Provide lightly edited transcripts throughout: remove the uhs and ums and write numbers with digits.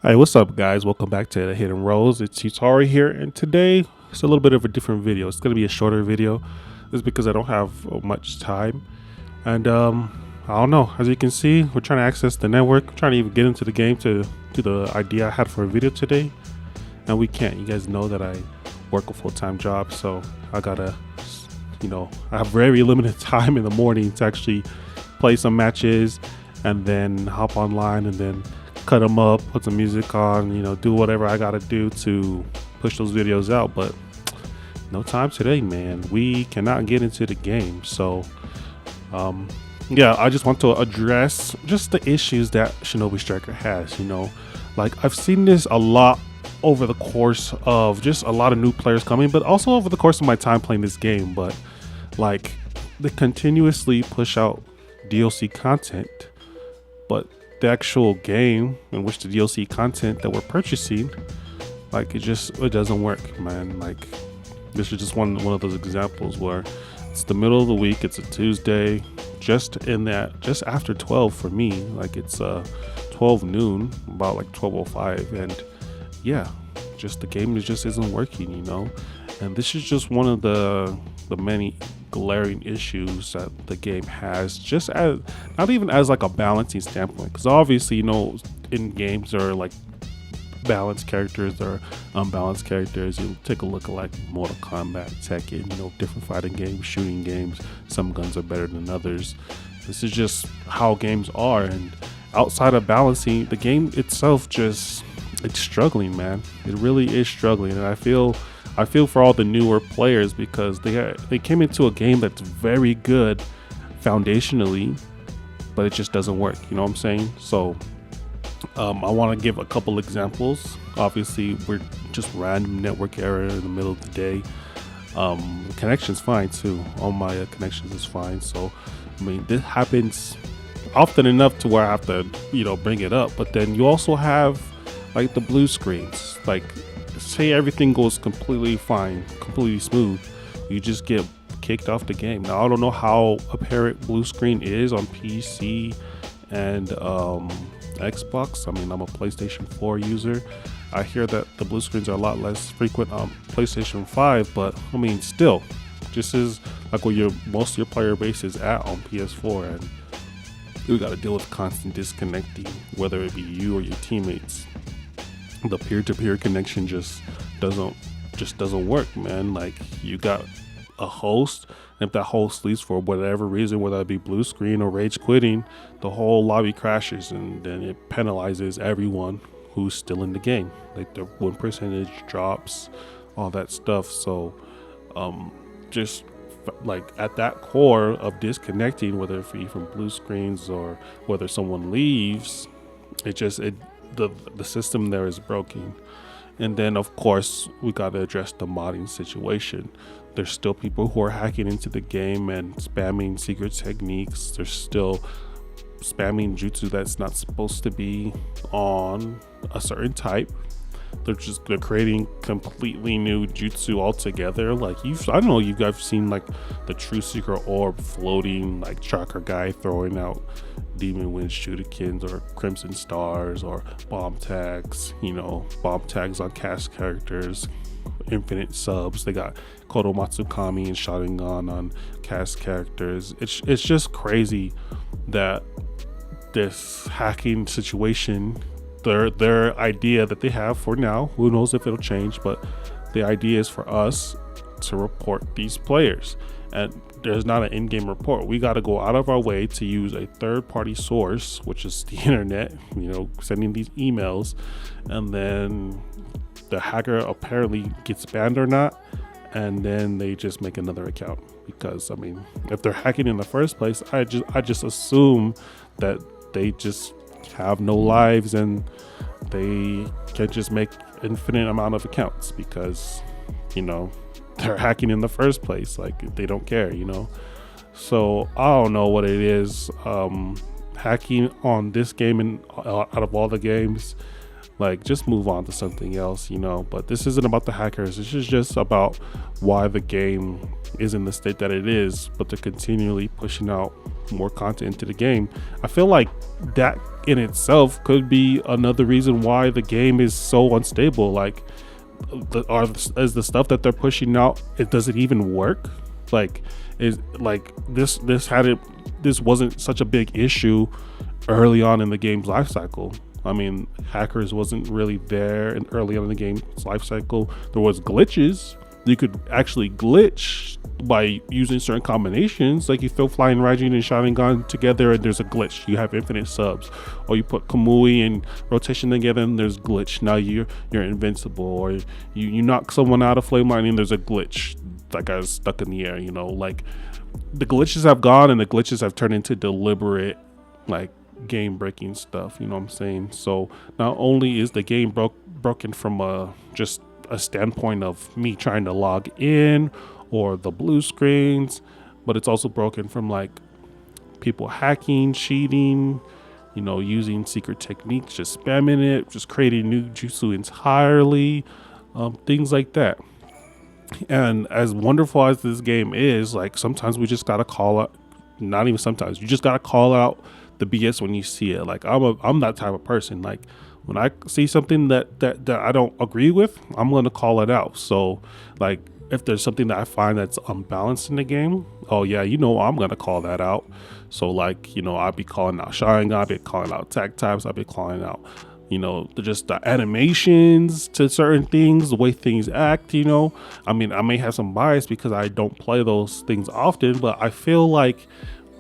Hey, what's up, guys? Welcome back to the Hidden Roles. It's Utari here, and today it's a little bit of a different video. It's going to be a shorter video. It's because I don't have much time, and I don't know. As you can see, we're trying to access the network. I'm trying to even get into the game to do the idea I had for a video today, and we can't. You guys know that I work a full-time job, so I gotta, I have very limited time in the morning to actually play some matches, and then hop online, and then cut them up, put some music on, do whatever I gotta do to push those videos out. But no time today, man. We cannot get into the game. So yeah, I just want to address just the issues that Shinobi Striker has. Like I've seen this a lot over the course of just a lot of new players coming, but also over the course of my time playing this game. But like they continuously push out DLC content, but the actual game in which the DLC content that we're purchasing, like it doesn't work, man. Like this is just one of those examples where it's the middle of the week, it's a Tuesday, just after 12 for me. Like it's 12 noon, about like 12:05, and yeah, just the game just isn't working, and this is just one of the many glaring issues that the game has, just as not even as like a balancing standpoint, because obviously in games there are like balanced characters or unbalanced characters. You take a look at like Mortal Kombat, Tekken, different fighting games, shooting games. Some guns are better than others. This is just how games are, and outside of balancing, the game itself it's struggling, man. It really is struggling, and I feel for all the newer players, because they came into a game that's very good foundationally, but it just doesn't work. You know what I'm saying? So I want to give a couple examples. Obviously, we're just random network error in the middle of the day. Connection's fine too. All my connections is fine. So I mean, this happens often enough to where I have to bring it up. But then you also have like the blue screens. Like say everything goes completely fine, completely smooth, you just get kicked off the game. Now I don't know how apparent blue screen is on PC and Xbox. I mean, I'm a PlayStation 4 user. I hear that the blue screens are a lot less frequent on PlayStation 5, but I mean, still, this is like where most of your player base is at on PS4, and we got to deal with constant disconnecting, whether it be you or your teammates. The peer-to-peer connection just doesn't work, man. Like you got a host, and if that host leaves for whatever reason, whether it be blue screen or rage quitting, the whole lobby crashes, and then it penalizes everyone who's still in the game. Like the win percentage drops, all that stuff. So just like at that core of disconnecting, whether it be from blue screens or whether someone leaves, the system there is broken. And then of course we got to address the modding situation. There's still people who are hacking into the game and spamming secret techniques. There's still spamming jutsu that's not supposed to be on a certain type. They're creating completely new jutsu altogether. Like I don't know, you guys seen like the True Secret Orb floating, like Chakra guy throwing out Demon Wind Shurikens or Crimson Stars or bomb tags, bomb tags on cast characters, infinite subs. They got Kodo Matsukami and Sharingan on cast characters. It's just crazy that this hacking situation, their idea that they have for now, who knows if it'll change, but the idea is for us to report these players, and there's not an in-game report. We got to go out of our way to use a third-party source, which is the internet, sending these emails, and then the hacker apparently gets banned or not, and then they just make another account. Because I mean, if they're hacking in the first place, I just assume that they just have no lives and they can just make infinite amount of accounts, because they're hacking in the first place. Like they don't care. So I don't know what it is, hacking on this game, and out of all the games, like just move on to something else. But this isn't about the hackers. This is just about why the game is in the state that it is, but they're continually pushing out more content into the game. I feel like that in itself could be another reason why the game is so unstable. Like, is the stuff that they're pushing out, it doesn't even work. Like, is like this wasn't such a big issue early on in the game's life cycle. I mean, hackers wasn't really there and early on in the game's life cycle. There was glitches. You could actually glitch by using certain combinations. Like, you throw Flying Raijin and Sharingan together and there's a glitch. You have infinite subs. Or you put Kamui and rotation together and there's glitch. Now you're invincible. Or you knock someone out of Flame Lightning, there's a glitch. That guy's stuck in the air, like, the glitches have gone and the glitches have turned into deliberate, like, game breaking stuff. You know what I'm saying? So not only is the game broken from just a standpoint of me trying to log in or the blue screens, but it's also broken from like people hacking, cheating, using secret techniques, just spamming it, just creating new jutsu entirely, things like that. And as wonderful as this game is, like, sometimes we just gotta call out, not even sometimes, you just gotta call out the BS when you see it. Like, I'm that type of person. Like, when I see something that I don't agree with, I'm gonna call it out. So, like, if there's something that I find that's unbalanced in the game, oh yeah, I'm gonna call that out. So, like, I'll be calling out Sharingan, I'll be calling out tag types, I'll be calling out, just the animations to certain things, the way things act. I mean, I may have some bias because I don't play those things often, but I feel like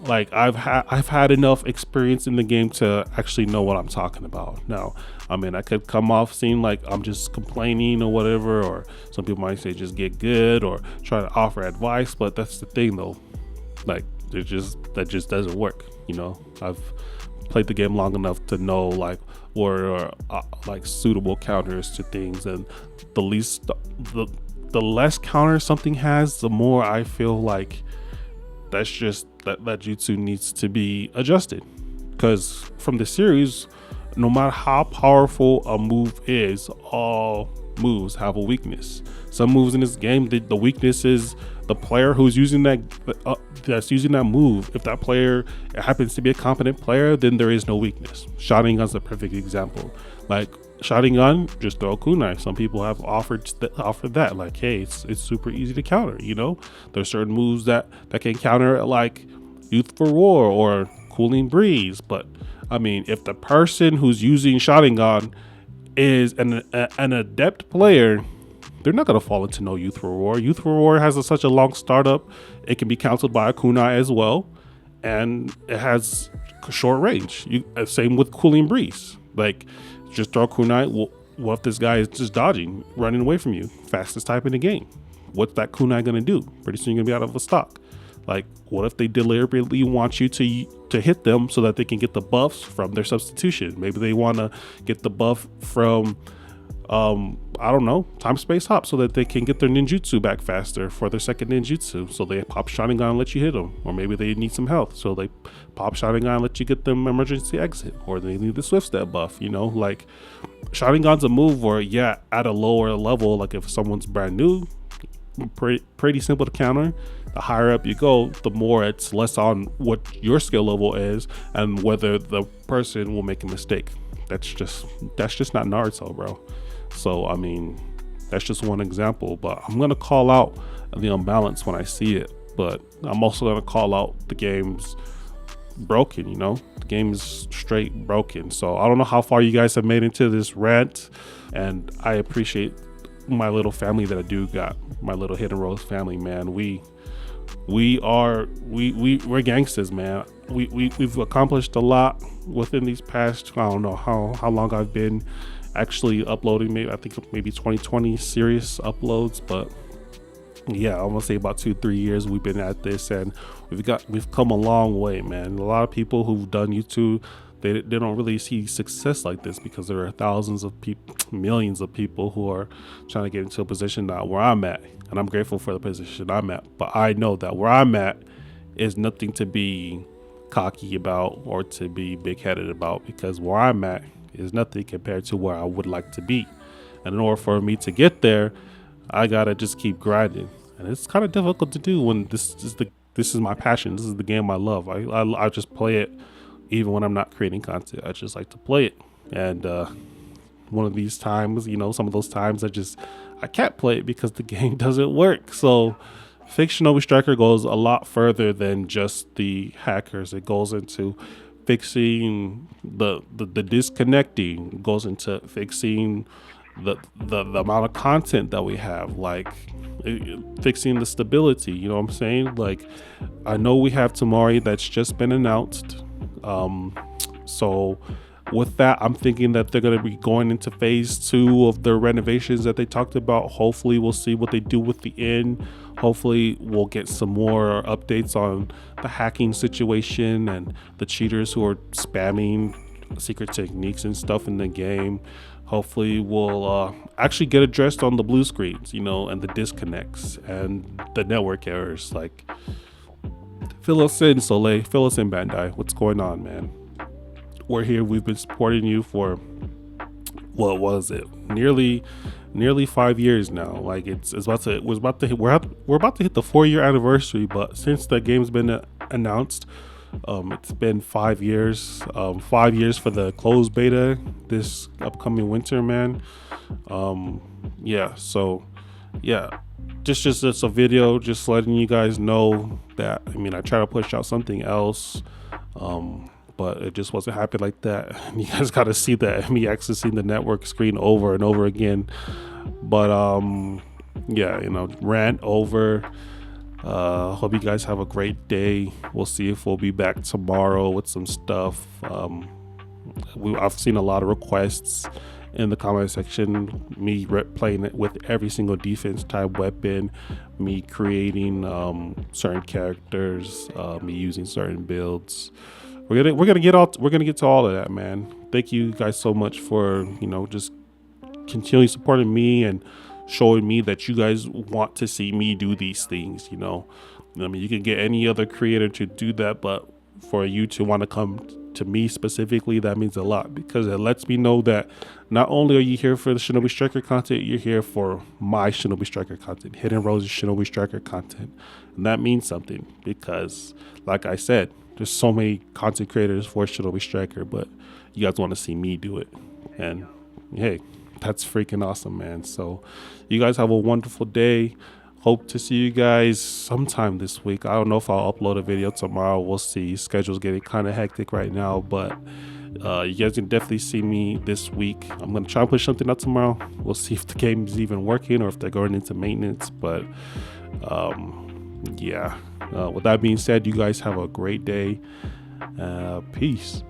I've had enough experience in the game to actually know what I'm talking about. Now, I mean, I could come off seeing like I'm just complaining or whatever, or some people might say just get good or try to offer advice, but that's the thing though. Like, that just doesn't work. I've played the game long enough to know like what are like suitable counters to things, and the less counters something has, the more I feel like that's just that jutsu needs to be adjusted. Because from the series, no matter how powerful a move is, all moves have a weakness. Some moves in this game, the weakness is the player who's using that's using that move. If that player happens to be a competent player, then there is no weakness. Sharingan's a perfect example. Like, Sharingan, just throw a kunai. Some people have offered that, like, hey, it's super easy to counter. There's certain moves that can counter, like Youth for War or Cooling Breeze. But I mean, if the person who's using Sharingan is an adept player, they're not gonna fall into no Youth for War. Youth for War has such a long startup; it can be countered by a kunai as well, and it has short range. Same with Cooling Breeze. Like, just throw kunai. Well, what if this guy is just dodging, running away from you? Fastest type in the game. What's that kunai gonna do? Pretty soon you're gonna be out of a stock. Like, what if they deliberately want you to hit them so that they can get the buffs from their substitution? Maybe they want to get the buff from I don't know, time space hop, so that they can get their ninjutsu back faster for their second ninjutsu. So they pop Sharingan and let you hit them. Or maybe they need some health, so they pop Sharingan and let you get them emergency exit. Or they need the swift step buff. Like, Sharingan's a move where, yeah, at a lower level, like if someone's brand new, pretty simple to counter. The higher up you go, the more it's less on what your skill level is and whether the person will make a mistake. That's just not Naruto, bro. So I mean, that's just one example, but I'm gonna call out the imbalance when I see it. But I'm also gonna call out the game's broken. The game is straight broken. So I don't know how far you guys have made into this rant, and I appreciate my little family that I do got, my little Hidden Rose family, man. We're gangsters, man. We've accomplished a lot within these past, I don't know how long I've been actually uploading. I think maybe 2020 serious uploads, but yeah, I'm gonna say about 2-3 years we've been at this, and we've come a long way, man. A lot of people who've done YouTube, they don't really see success like this because there are thousands of people, millions of people who are trying to get into a position now where I'm at, and I'm grateful for the position I'm at. But I know that where I'm at is nothing to be cocky about or to be big-headed about, because where I'm at is nothing compared to where I would like to be. And in order for me to get there, I gotta just keep grinding, and it's kind of difficult to do when this is this is my passion. This is the game I love. I just play it even when I'm not creating content. I just like to play it. And one of these times, some of those times I can't play it because the game doesn't work. So Fix Shinobi Striker goes a lot further than just the hackers. It goes into fixing the disconnecting. It goes into fixing the amount of content that we have, like fixing the stability. You know what I'm saying? Like, I know we have Tamari that's just been announced. So with that, I'm thinking that they're going to be going into phase 2 of the renovations that they talked about. Hopefully we'll see what they do with the inn. Hopefully we'll get some more updates on the hacking situation and the cheaters who are spamming secret techniques and stuff in the game. Hopefully we'll actually get addressed on the blue screens, and the disconnects and the network errors. Like, fill us in, Soleil. Fill us in, Bandai. What's going on, man? We're here. We've been supporting you for, what was it? Nearly 5 years now. Like, we're about to hit the 4-year anniversary. But since the game's been announced, it's been 5 years. 5 years for the closed beta this upcoming winter, man. Yeah. So, yeah. Just a video, just letting you guys know that. I mean, I try to push out something else. But it just wasn't happy like that. You guys got to see that, me accessing the network screen over and over again. But yeah, rant over. Hope you guys have a great day. We'll see if we'll be back tomorrow with some stuff. I've seen a lot of requests in the comment section, me playing it with every single defense type weapon, me creating certain characters, me using certain builds. We're gonna get to all of that, man. Thank you guys so much for just continually supporting me and showing me that you guys want to see me do these things. I mean, you can get any other creator to do that, but for you to want to come to me specifically, that means a lot, because it lets me know that not only are you here for the Shinobi Striker content, you're here for my Shinobi Striker content, Hidden Rose's Shinobi Striker content. And that means something, because like I said, there's so many content creators for Shinobi Striker, but you guys want to see me do it. And hey, that's freaking awesome, man. So you guys have a wonderful day. Hope to see you guys sometime this week. I don't know if I'll upload a video tomorrow. We'll see. Schedule's getting kind of hectic right now, but you guys can definitely see me this week. I'm going to try and push something out tomorrow. We'll see if the game is even working or if they're going into maintenance. But yeah, with that being said, you guys have a great day. Peace.